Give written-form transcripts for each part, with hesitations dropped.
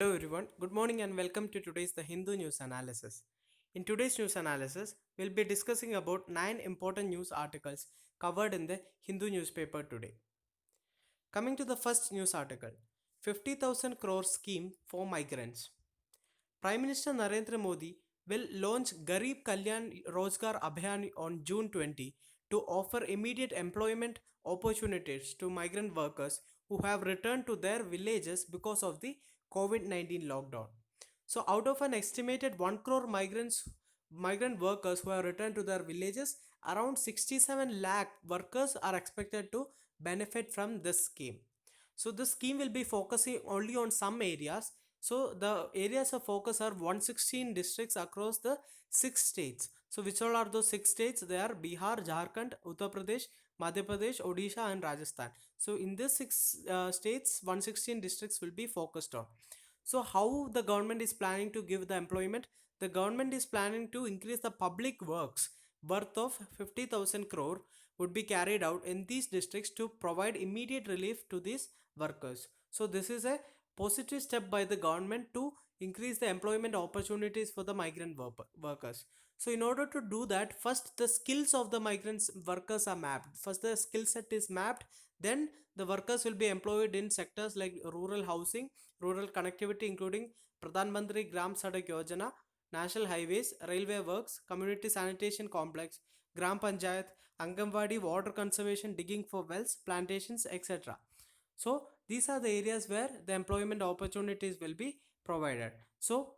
Hello everyone, good morning and welcome to today's The Hindu News Analysis. In today's news analysis, we'll be discussing about 9 important news articles covered in the Hindu newspaper today. Coming to the first news article, 50,000 crore scheme for migrants. Prime Minister Narendra Modi will launch Garib Kalyan Rozgar Abhiyan on June 20 to offer immediate employment opportunities to migrant workers who have returned to their villages because of the COVID-19 lockdown. So, out of an estimated 1 crore migrant workers who have returned to their villages, around 67 lakh workers are expected to benefit from this scheme. So, this scheme will be focusing only on some areas. So, the areas of focus are 116 districts across the 6 states. So, which all are those 6 states? They are Bihar, Jharkhand, Uttar Pradesh, Madhya Pradesh, Odisha, and Rajasthan. So, in these six states, 116 districts will be focused on. So, how the government is planning to give the employment? The government is planning to increase the public works worth of 50,000 crore would be carried out in these districts to provide immediate relief to these workers. So, this is a positive step by the government to increase the employment opportunities for the workers. So, in order to do that, first the skills of the migrants workers are mapped. First, the skill set is mapped. Then, the workers will be employed in sectors like rural housing, rural connectivity, including Pradhan Mantri Gram Sadak Yojana, national highways, railway works, community sanitation complex, Gram Panchayat, Anganwadi, water conservation, digging for wells, plantations, etc. So these are the areas where the employment opportunities will be provided. So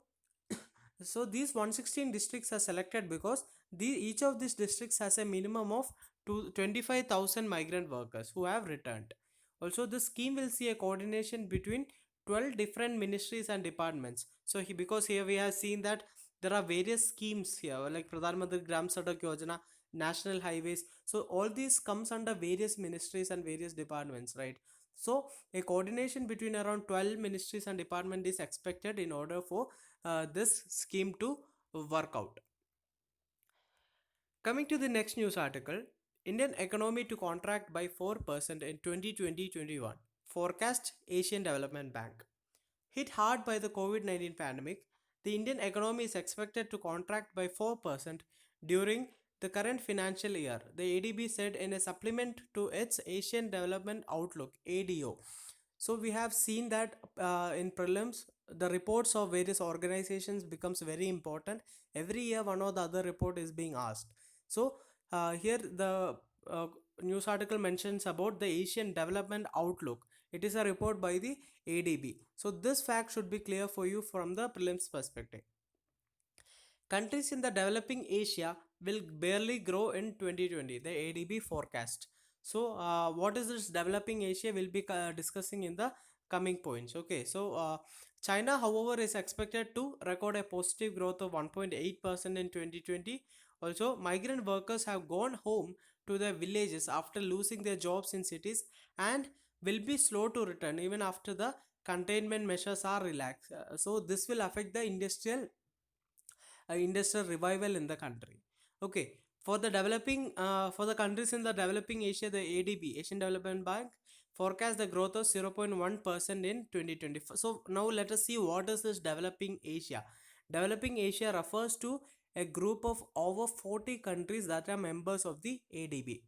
these 116 districts are selected because each of these districts has a minimum of 25,000 migrant workers who have returned. Also, this scheme will see a coordination between 12 different ministries and departments. So because here we have seen that there are various schemes here like Pradhan Mantri Gram Sadak Yojana, national highways. So all these comes under various ministries and various departments, right? So a coordination between around 12 ministries and department is expected in order for this scheme to work out. Coming to the next news article, Indian economy to contract by 4% in 2020-21. Forecast Asian Development Bank. Hit hard by the COVID-19 pandemic, the Indian economy is expected to contract by 4% during the current financial year, the ADB said in a supplement to its Asian Development Outlook ADO. So we have seen that in prelims, the reports of various organizations becomes very important. Every year, one or the other report is being asked. So here the uh, news article mentions about the Asian Development Outlook. It is a report by the ADB. So this fact should be clear for you from the prelims perspective. Countries in the developing Asia will barely grow in 2020, the ADB forecast. So, what is this developing Asia? We'll be discussing in the coming points. Okay, so China, however, is expected to record a positive growth of 1.8% in 2020. Also, migrant workers have gone home to their villages after losing their jobs in cities and will be slow to return even after the containment measures are relaxed. So, this will affect the industrial revival in the country. Okay, for the countries in the developing Asia, the ADB, Asian Development Bank, forecast the growth of 0.1% in 2020. So now let us see what is this developing Asia. Developing Asia refers to a group of over 40 countries that are members of the ADB.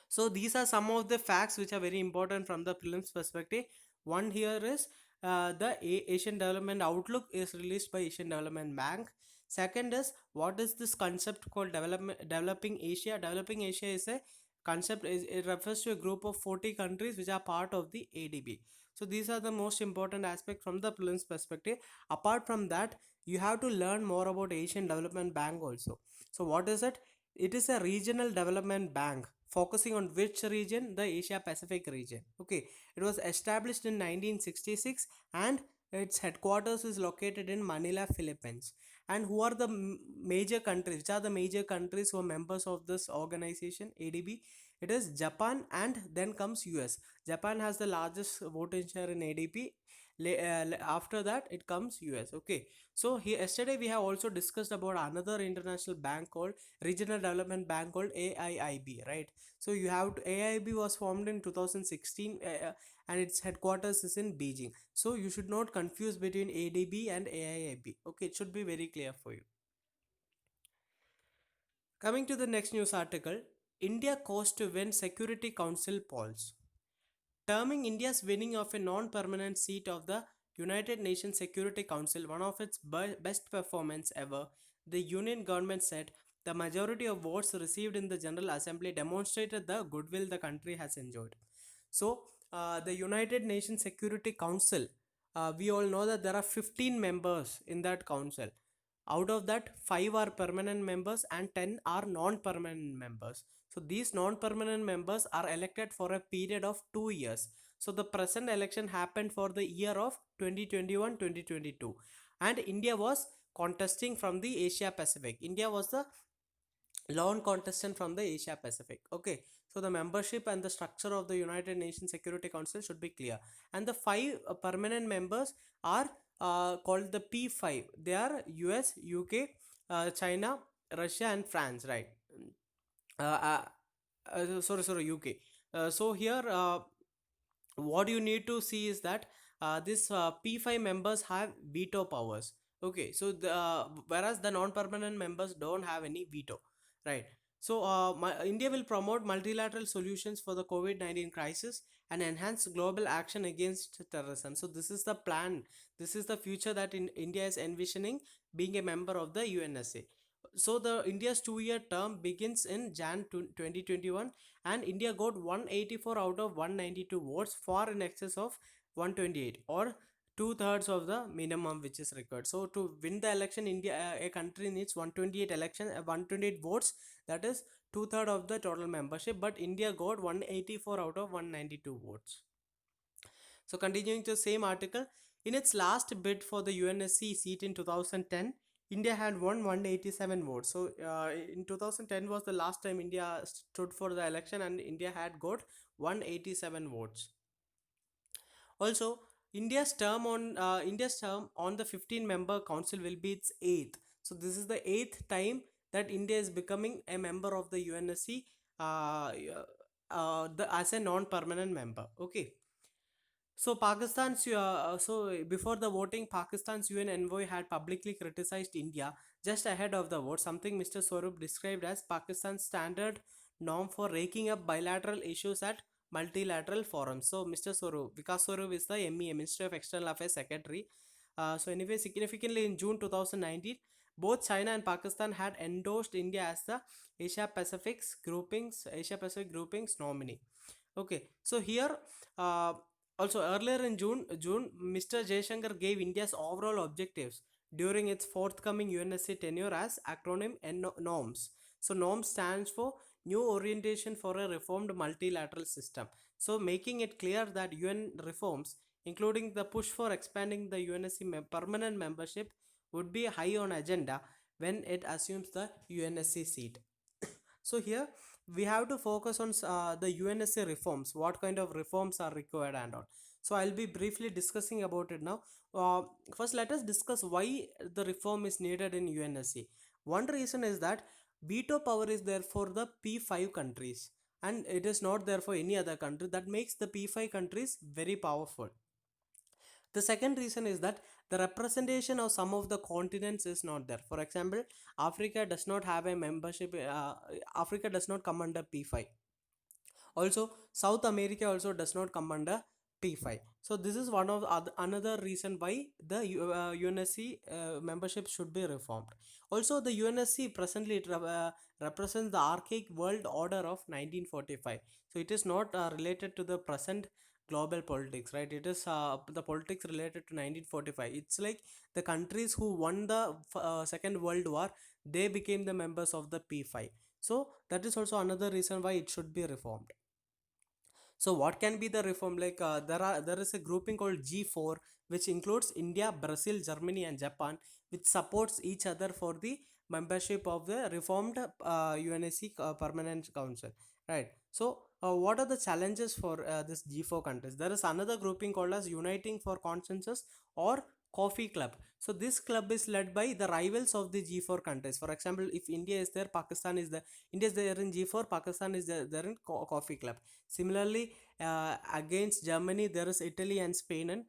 So these are some of the facts which are very important from the prelims perspective. One here is the Asian Development Outlook is released by Asian Development Bank. Second is what is this concept called developing Asia? Developing Asia is a concept, it refers to a group of 40 countries which are part of the ADB. So these are the most important aspect from the prelims perspective. Apart from that, you have to learn more about Asian Development Bank also. So what is it? It is a regional development bank focusing on which region? The Asia Pacific region. Okay, it was established in 1966 and its headquarters is located in Manila, Philippines. And who are the major countries? Which are the major countries who are members of this organization ADB? It is Japan and then comes US. Japan has the largest voting share in ADB. After that it comes US. Okay, so here yesterday we have also discussed about another international bank called Regional Development Bank called AIIB, right? So you have AIIB was formed in 2016, and its headquarters is in Beijing. So you should not confuse between ADB and AIIB. Okay, it should be very clear for you. Coming to the next news article, India caused to win Security Council polls. Terming India's winning of a non-permanent seat of the United Nations Security Council one of its best performance ever, the Union government said the majority of votes received in the General Assembly demonstrated the goodwill the country has enjoyed. So, the United Nations Security Council, we all know that there are 15 members in that council. Out of that, 5 are permanent members and 10 are non-permanent members. So these non-permanent members are elected for a period of 2 years. So the present election happened for the year of 2021-2022, and India was contesting from the Asia Pacific. India was the lone contestant from the Asia Pacific. Okay, so the membership and the structure of the United Nations Security Council should be clear. And the 5 permanent members are called the P5. They are US, UK, China, Russia, and France, right? Uh, uh, sorry, UK. So here, what you need to see is that this P5 members have veto powers. Okay, so whereas the non-permanent members don't have any veto, right? So India will promote multilateral solutions for the COVID-19 crisis and enhance global action against terrorism. So this is the plan. This is the future that India is envisioning, being a member of the UNSA. So the India's 2-year term begins in Jan 2021, and India got 184 out of 192 votes, far in excess of 128, or two-thirds of the minimum which is required. So to win the election, India, a country needs 128 votes, that is two-thirds of the total membership, but India got 184 out of 192 votes. So continuing to the same article, in its last bid for the UNSC seat in 2010, India had won 187 votes. So in 2010 was the last time India stood for the election, and India had got 187 votes. Also, India's term on the 15-member council will be its eighth. So this is the eighth time that India is becoming a member of the UNSC, as a non-permanent member. Okay. So before the voting, Pakistan's UN envoy had publicly criticized India just ahead of the vote, something Mr. Swarup described as Pakistan's standard norm for raking up bilateral issues at multilateral forums. So Mr. Swarup, Vikas Swarup is the MEA, Ministry of External Affairs Secretary. So anyway, significantly in June 2019, both China and Pakistan had endorsed India as the Asia Pacific groupings nominee. Okay, so here, uh, also earlier in June, Mr. Jaishankar gave India's overall objectives during its forthcoming UNSC tenure as acronym NORMS. So NORMS stands for New Orientation for a Reformed Multilateral System. So making it clear that UN reforms, including the push for expanding the UNSC permanent membership, would be high on agenda when it assumes the UNSC seat. So here we have to focus on the UNSA reforms, what kind of reforms are required and all. So I'll be briefly discussing about it now. First, let us discuss why the reform is needed in UNSC. One reason is that veto power is there for the P5 countries, and it is not there for any other country. That makes the P5 countries very powerful. The second reason is that the representation of some of the continents is not there. For example, Africa does not have a membership. Africa does not come under P5. Also, South America also does not come under P5. So this is one of another reason why the UNSC membership should be reformed. Also, the UNSC presently represents the archaic world order of 1945. So it is not related to the present global politics, right? It is the politics related to 1945. It's like the countries who won the Second World War, they became the members of the P5. So that is also another reason why it should be reformed. So what can be the reform? Like there is a grouping called G4, which includes India, Brazil, Germany, and Japan, which supports each other for the membership of the reformed UNSC Permanent Council. Right. So what are the challenges for this G4 countries? There is another grouping called as Uniting for Consensus or Coffee Club. So this club is led by the rivals of the G4 countries. For example, if India is there, Pakistan is there. India is there in G4, Pakistan is there in Coffee Club. Similarly, against Germany, there is Italy and Spain in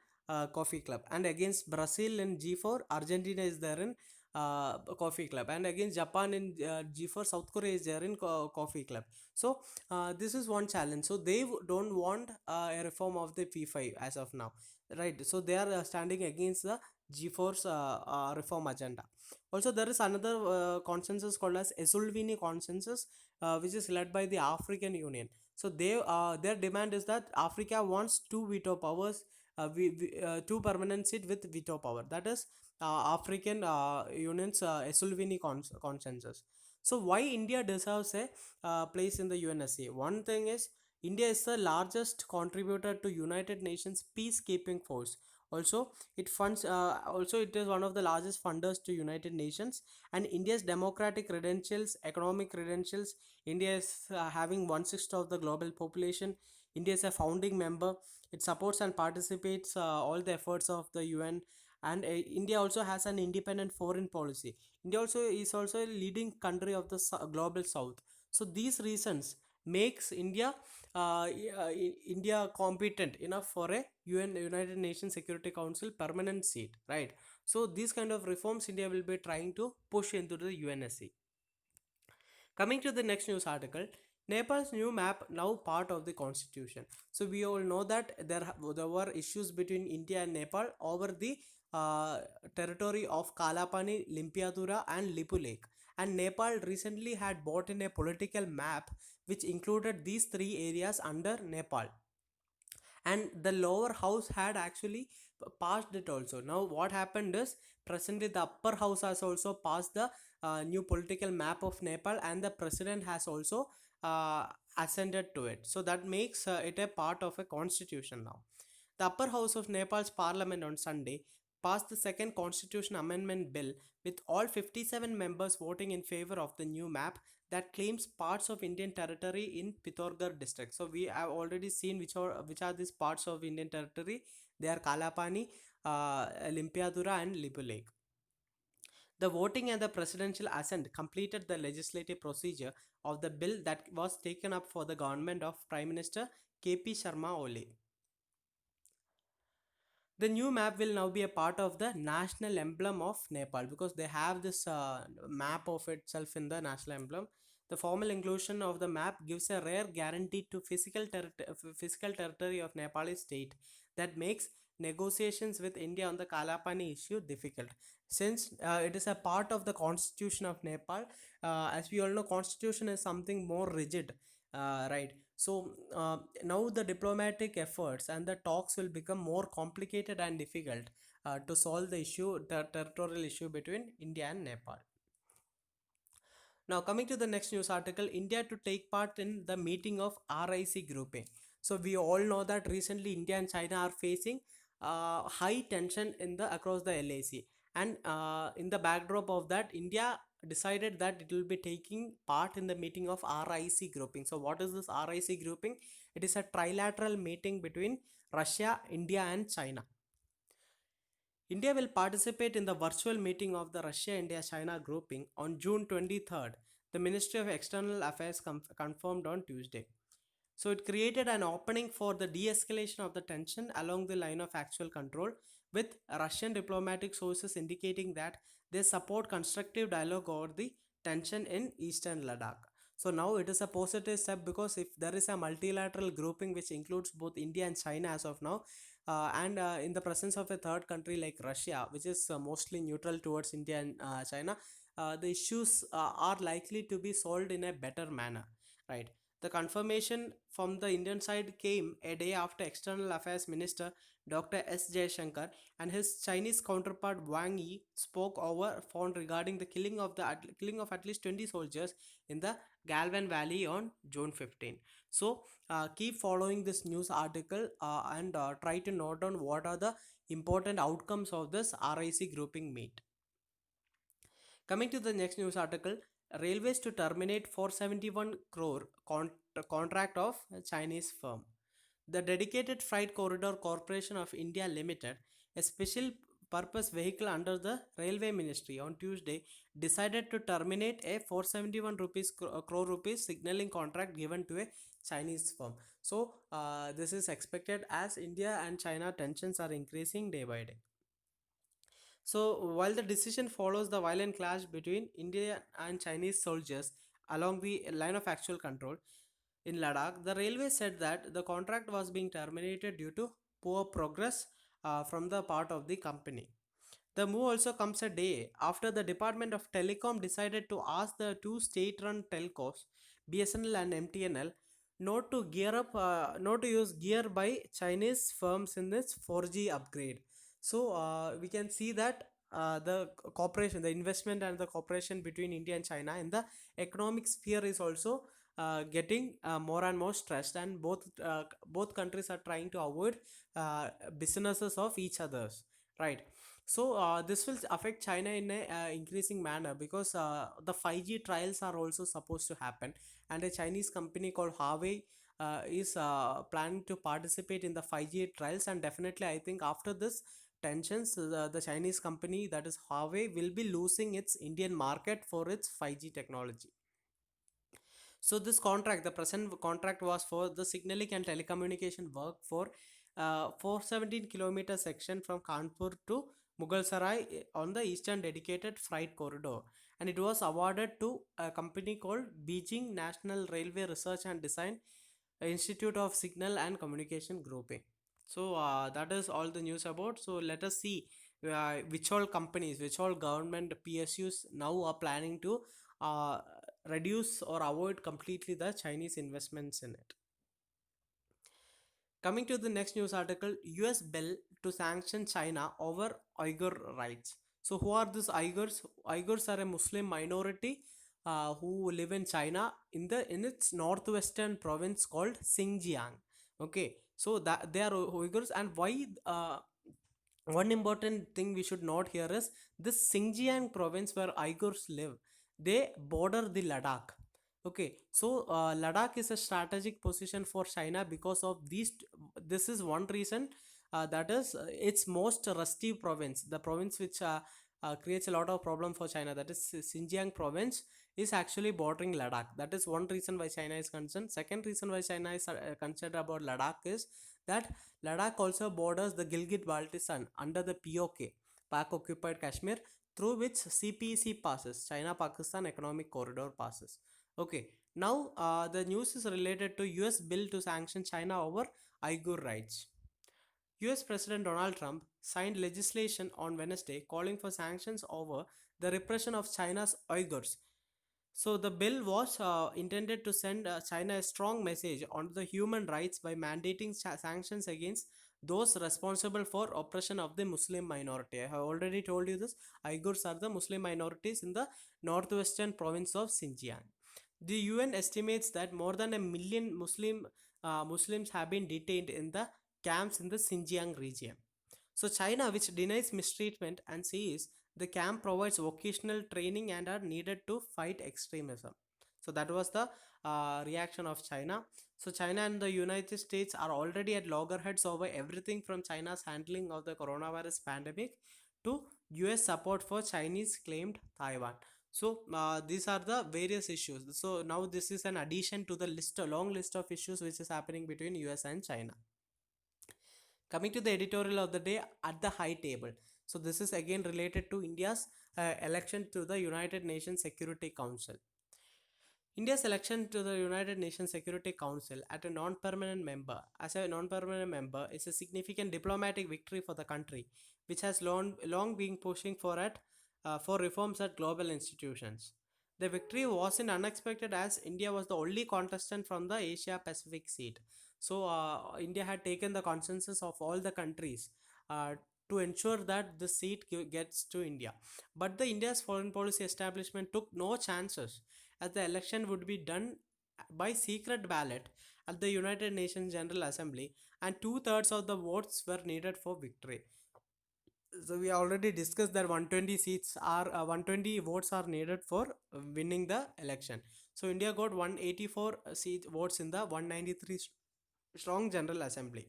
Coffee Club. And against Brazil in G4, Argentina is there in Coffee Club. And against Japan in G4, South Korea is there in Coffee Club. So this is one challenge. So they don't want a reform of the P5 as of now, right? So they are standing against the G4's reform agenda. Also, there is another consensus called as Esulvini consensus, which is led by the African Union. So their demand is that Africa wants two veto powers, two permanent seat with veto power. That is African Union's Esulvini consensus. So why India deserves a place in the UNSC? One thing is India is the largest contributor to United Nations peacekeeping force. Also, it funds. Also, it is one of the largest funders to United Nations. And India's democratic credentials, economic credentials. India is having 1/6 of the global population. India is a founding member. It supports and participates all the efforts of the UN. And India also has an independent foreign policy. India also is also a leading country of the global south. So these reasons makes India competent enough for a United Nations Security Council permanent seat, right? So these kind of reforms India will be trying to push into the UNSC. Coming to the next news article, Nepal's new map now part of the constitution. So we all know that there were issues between India and Nepal over the uh, territory of Kalapani, Limpiadura, and Lipu Lake. And Nepal recently had bought in a political map which included these three areas under Nepal, and the lower house had actually passed it also. Now what happened is presently the upper house has also passed the new political map of Nepal, and the president has also uh, ascended to it. So that makes it a part of a constitution now. The upper house of Nepal's parliament on Sunday passed the second constitution amendment bill, with all 57 members voting in favor of the new map that claims parts of Indian territory in Pithoragarh district. So we have already seen which are these parts of Indian territory. They are Kalapani, Limpiadura, and Lipu Lake. The voting and the presidential assent completed the legislative procedure of the bill that was taken up for the government of Prime Minister KP Sharma Oli. The new map will now be a part of the national emblem of Nepal, because they have this map of itself in the national emblem. The formal inclusion of the map gives a rare guarantee to physical territory of Nepali state that makes negotiations with India on the Kalapani issue difficult. Since it is a part of the constitution of Nepal, as we all know, constitution is something more rigid, right? So now the diplomatic efforts and the talks will become more complicated and difficult to solve the territorial issue between India and Nepal. Now, coming to the next news article, India to take part in the meeting of RIC grouping. So we all know that recently India and China are facing high tension in the across the LAC, and in the backdrop of that, India decided that it will be taking part in the meeting of RIC grouping. So what is this RIC grouping? It is a trilateral meeting between Russia, India, and China. India will participate in the virtual meeting of the Russia India China grouping on June 23rd, the Ministry of External Affairs confirmed on Tuesday. So it created an opening for the de escalation of the tension along the line of actual control, with Russian diplomatic sources indicating that they support constructive dialogue over the tension in eastern Ladakh. So now it is a positive step, because if there is a multilateral grouping which includes both India and China as of now, and in the presence of a third country like Russia, which is mostly neutral towards India and China, the issues are likely to be solved in a better manner, right? The confirmation from the Indian side came a day after External Affairs Minister Dr. S. Jaishankar and his Chinese counterpart Wang Yi spoke over phone regarding the killing of at least 20 soldiers in the Galvan Valley on June 15. So keep following this news article and try to note down what are the important outcomes of this RIC grouping meet. Coming to the next news article, Railways to terminate 471 crore contract of a Chinese firm. The Dedicated Freight Corridor Corporation of India Limited, a special purpose vehicle under the Railway Ministry, on Tuesday decided to terminate a 471 crore rupees signaling contract given to a Chinese firm. So this is expected as India and China tensions are increasing day by day. So, while the decision follows the violent clash between Indian and Chinese soldiers along the line of actual control in Ladakh, the railway said that the contract was being terminated due to poor progress from the part of the company. The move also comes a day after the Department of Telecom decided to ask the two state-run telcos, BSNL and MTNL, not to use gear by Chinese firms in this 4G upgrade. So we can see that the cooperation, the investment and the cooperation between India and China in the economic sphere is also getting more and more stressed, and both countries are trying to avoid businesses of each others, right? So this will affect China in a increasing manner because the 5G trials are also supposed to happen, and a Chinese company called Huawei is planning to participate in the 5G trials. And definitely, I think after this tensions, the Chinese company that is Huawei will be losing its Indian market for its 5G technology. So this contract, the present contract was for the signaling and telecommunication work for 417-kilometer section from Kanpur to Mughalsarai on the eastern dedicated freight corridor, and it was awarded to a company called Beijing National Railway Research and Design Institute of Signal and Communication Grouping. So that is all the news about. So let us see which all companies, which all government PSUs now are planning to uh, reduce or avoid completely the Chinese investments in it. Coming to the next news article, US bill to sanction China over Uyghur rights. So, who are these Uyghurs? Uyghurs are a Muslim minority who live in China in its northwestern province called Xinjiang. Okay, so that they are Uyghurs, and why? One important thing we should note here is this Xinjiang province where Uyghurs live. They border the Ladakh. Okay, so Ladakh is a strategic position for China because of these. This is one reason. That is its most rusty province, the province which creates a lot of problem for China. That is Xinjiang province is actually bordering Ladakh. That is one reason why China is concerned. Second reason why China is concerned about Ladakh is that Ladakh also borders the Gilgit-Baltistan under the POK, Pak-occupied Kashmir, through which CPEC passes, China-Pakistan Economic Corridor passes. Okay, now the news is related to US bill to sanction China over Uyghur rights. US President Donald Trump signed legislation on Wednesday calling for sanctions over the repression of China's Uyghurs. So the bill was intended to send China a strong message on the human rights by mandating sanctions against those responsible for oppression of the Muslim minority. I have already told you this. Uyghurs are the Muslim minorities in the northwestern province of Xinjiang. The UN estimates that more than a million Muslims have been detained in the camps in the Xinjiang region. So China, which denies mistreatment and says the camp provides vocational training and are needed to fight extremism. So that was the reaction of China. So China and the United States are already at loggerheads over everything from China's handling of the coronavirus pandemic to US support for Chinese claimed Taiwan. So these are the various issues. So now this is an addition to the list, a long list of issues which is happening between US and China. Coming to the editorial of the day at the high table. So this is again related to India's election to the United Nations Security Council. India's election to the United Nations Security Council as a non-permanent member is a significant diplomatic victory for the country, which has long been pushing for reforms at global institutions. The victory wasn't unexpected as India was the only contestant from the Asia Pacific seat. So India had taken the consensus of all the countries uh, to ensure that the seat gets to India. But the India's foreign policy establishment took no chances as the election would be done by secret ballot at the United Nations General Assembly, and two-thirds of the votes were needed for victory. So we already discussed that 120 seats are 120 votes are needed for winning the election. So India got 184 seat votes in the 193 strong General Assembly.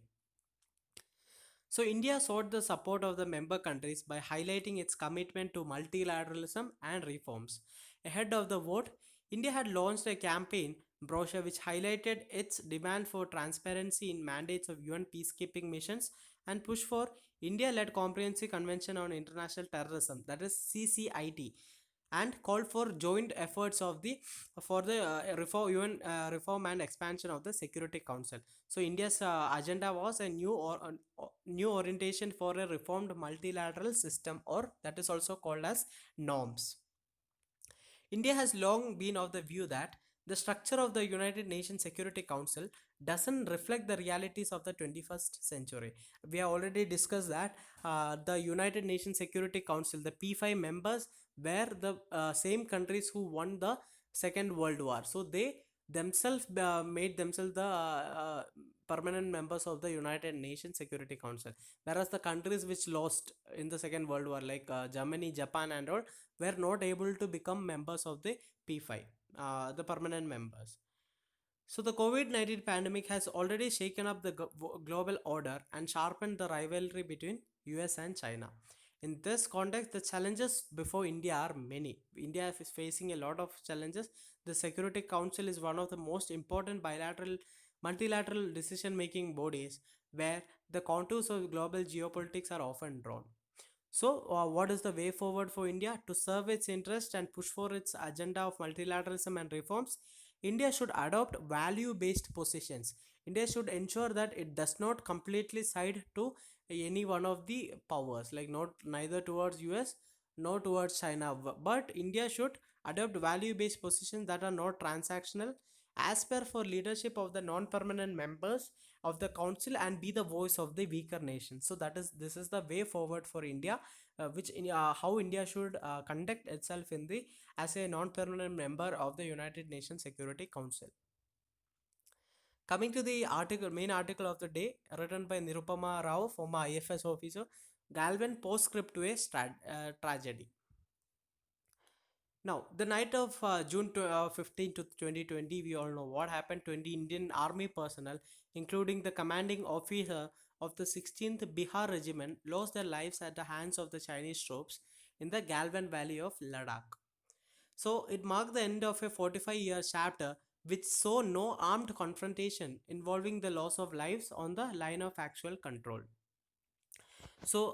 So India sought the support of the member countries by highlighting its commitment to multilateralism and reforms. Ahead of the vote, India had launched a campaign brochure which highlighted its demand for transparency in mandates of UN peacekeeping missions and push for India-led Comprehensive Convention on International Terrorism, that is CCIT, and called for joint efforts of the for the reform UN reform and expansion of the Security Council. So India's agenda was a new orientation for a reformed multilateral system, or that is also called as norms. India has long been of the view that the structure of the United Nations Security Council doesn't reflect the realities of the 21st century. We have already discussed that the United Nations Security Council, the P5 members, were the same countries who won the Second World War. So they themselves made themselves the permanent members of the United Nations Security Council. Whereas the countries which lost in the Second World War, like Germany, Japan, and all, were not able to become members of the P5, the permanent members. So the COVID-19 pandemic has already shaken up the global order and sharpened the rivalry between US and China. In this context, the challenges before India are many. India is facing a lot of challenges. The Security Council is one of the most important multilateral decision-making bodies where the contours of global geopolitics are often drawn. So, what is the way forward for India to serve its interest and push for its agenda of multilateralism and reforms? India should adopt value based positions. India should ensure that it does not completely side to any one of the powers, like not neither towards US nor towards China. But India should adopt value based positions that are not transactional, as per for leadership of the non permanent members of the council, and be the voice of the weaker nation. So that is this is the way forward for India, how India should conduct itself in the as a non-permanent member of the United Nations Security Council. Coming to the main article of the day, written by Nirupama Rao, former IFS officer, Galvin postscript to a tragedy. Now, the night of June 15 to 2020, we all know what happened. 20 Indian Army personnel, including the commanding officer of the 16th Bihar Regiment, lost their lives at the hands of the Chinese troops in the Galvan Valley of Ladakh. So, it marked the end of a 45-year chapter which saw no armed confrontation involving the loss of lives on the line of actual control. So,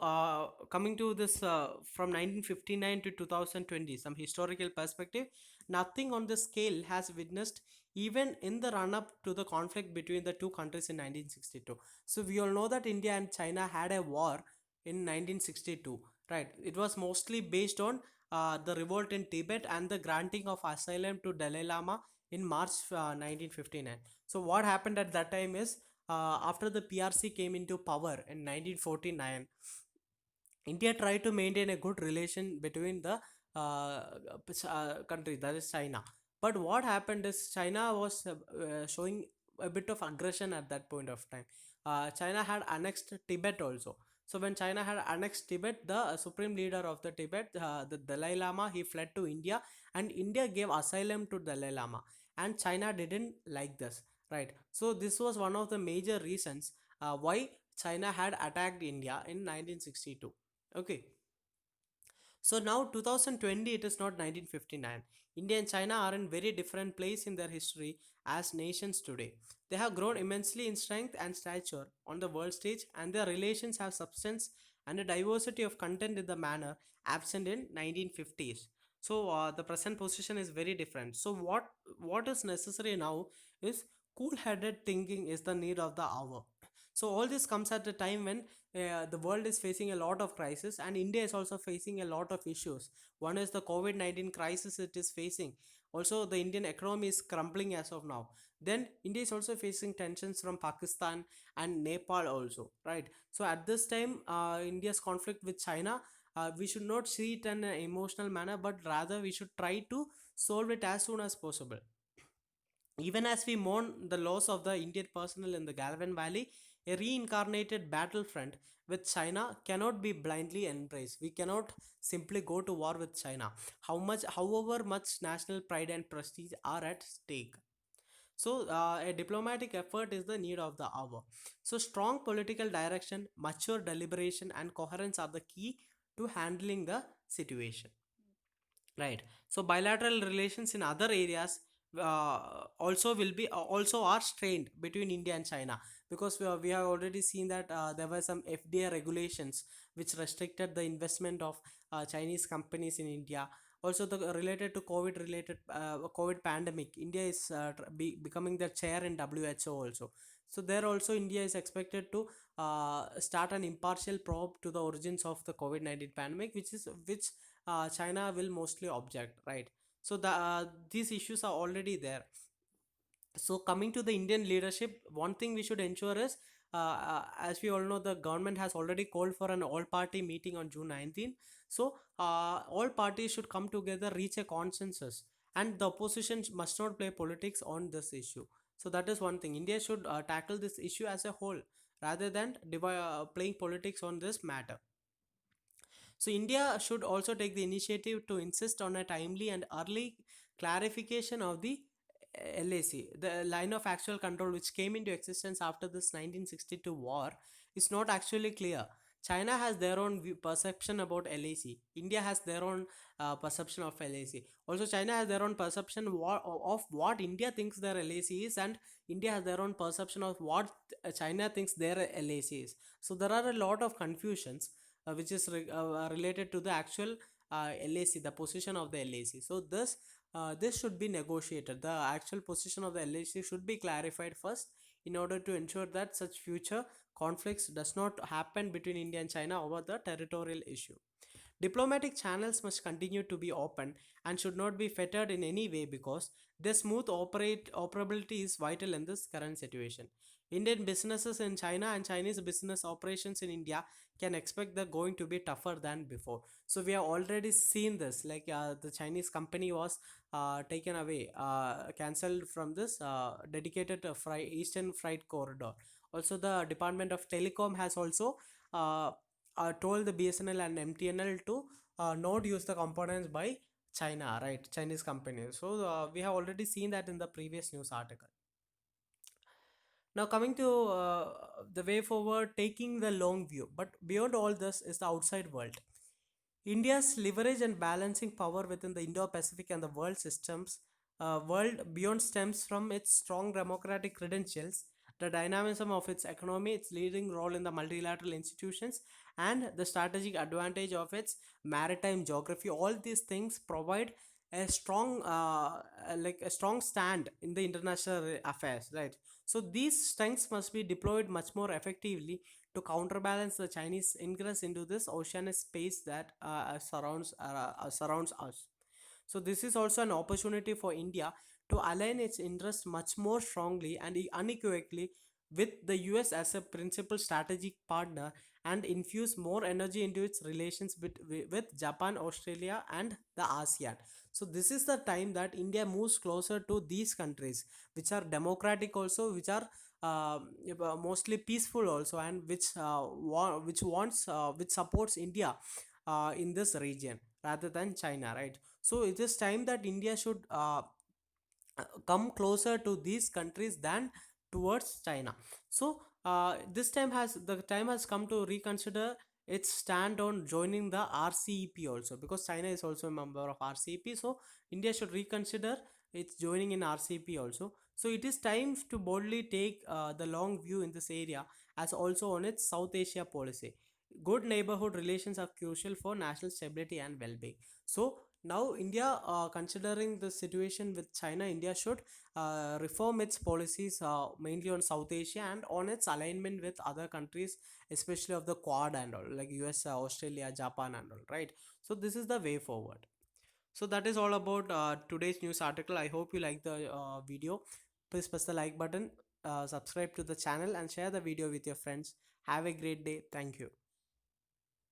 coming to this from 1959 to 2020, some historical perspective, nothing on the scale has witnessed even in the run up to the conflict between the two countries in 1962. So, we all know that India and China had a war in 1962, right? It was mostly based on the revolt in Tibet and the granting of asylum to Dalai Lama in March 1959. So, what happened at that time is after the PRC came into power in 1949, India tried to maintain a good relation between the country, that is China. But what happened is China was showing a bit of aggression at that point of time. China had annexed Tibet also. So when China had annexed Tibet, the supreme leader of the Tibet, the Dalai Lama, he fled to India, and India gave asylum to Dalai Lama, and China didn't like this, right? So this was one of the major reasons why China had attacked India in 1962. Okay, so now 2020, it is not 1959. India and China are in very different place in their history as nations today. They have grown immensely in strength and stature on the world stage, and their relations have substance and a diversity of content in the manner absent in 1950s. So the present position is very different. So what is necessary now is cool-headed thinking is the need of the hour. So all this comes at a time when the world is facing a lot of crisis, and India is also facing a lot of issues. One is the COVID-19 crisis it is facing. Also, the Indian economy is crumbling as of now. Then India is also facing tensions from Pakistan and Nepal also, right? So at this time, India's conflict with China, we should not see it in an emotional manner, but rather we should try to solve it as soon as possible. Even as we mourn the loss of the Indian personnel in the Galvan Valley, a reincarnated battlefront, with China cannot be blindly embraced. We cannot simply go to war with China. However much national pride and prestige are at stake. So, a diplomatic effort is the need of the hour. So, strong political direction, mature deliberation, and coherence are the key to handling the situation. Right. So bilateral relations in other areas also will be also are strained between India and China, because we have already seen that there were some FDI regulations which restricted the investment of Chinese companies in India. Also, the related to COVID related COVID pandemic, India is becoming the chair in WHO also. So there also India is expected to start an impartial probe to the origins of the COVID-19 pandemic, which China will mostly object, right? So these issues are already there. So coming to the Indian leadership, one thing we should ensure is, as we all know, the government has already called for an all-party meeting on June 19th. So all parties should come together, reach a consensus, and the opposition must not play politics on this issue. So that is one thing. India should tackle this issue as a whole rather than playing politics on this matter. So India should also take the initiative to insist on a timely and early clarification of the LAC. The line of actual control, which came into existence after this 1962 war, is not actually clear. China has their own perception about LAC. India has their own perception of LAC. Also, China has their own perception of what India thinks their LAC is, and India has their own perception of what China thinks their LAC is. So there are a lot of confusions which is related to the actual LAC, the position of the LAC. So this should be negotiated. The actual position of the LAC should be clarified first in order to ensure that such future conflicts does not happen between India and China over the territorial issue. Diplomatic channels must continue to be open and should not be fettered in any way, because their smooth operability is vital in this current situation. Indian businesses in China and Chinese business operations in India can expect they're going to be tougher than before. So we have already seen this, like the Chinese company was taken away, cancelled from this dedicated Eastern Freight Corridor. Also, the Department of Telecom has also uh, told the BSNL and MTNL to not use the components by China, right? Chinese companies. So we have already seen that in the previous news article. Now coming to the way forward, taking the long view. But beyond all this is the outside world. India's leverage and balancing power within the Indo-Pacific and the world beyond stems from its strong democratic credentials, the dynamism of its economy, its leading role in the multilateral institutions, and the strategic advantage of its maritime geography. All these things provide a strong stand in the international affairs, right? So these strengths must be deployed much more effectively to counterbalance the Chinese ingress into this oceanic space that surrounds us. So this is also an opportunity for India to align its interests much more strongly and unequivocally with the US as a principal strategic partner, and infuse more energy into its relations with Japan, Australia, and the ASEAN. So this is the time that India moves closer to these countries, which are democratic also, which are mostly peaceful also, and which supports India in this region rather than China, right? So it is time that India should come closer to these countries than towards China. So the time has come to reconsider its stand on joining the RCEP also, because China is also a member of RCEP. So India should reconsider its joining in RCEP also. So it is time to boldly take the long view in this area, as also on its South Asia policy. Good neighborhood relations are crucial for national stability and well-being. So now India, considering the situation with China, India should reform its policies mainly on South Asia and on its alignment with other countries, especially of the Quad and all, like US, Australia, Japan and all, right? So this is the way forward. So that is all about today's news article. I hope you like the video. Please press the like button, subscribe to the channel, and share the video with your friends. Have a great day. Thank you.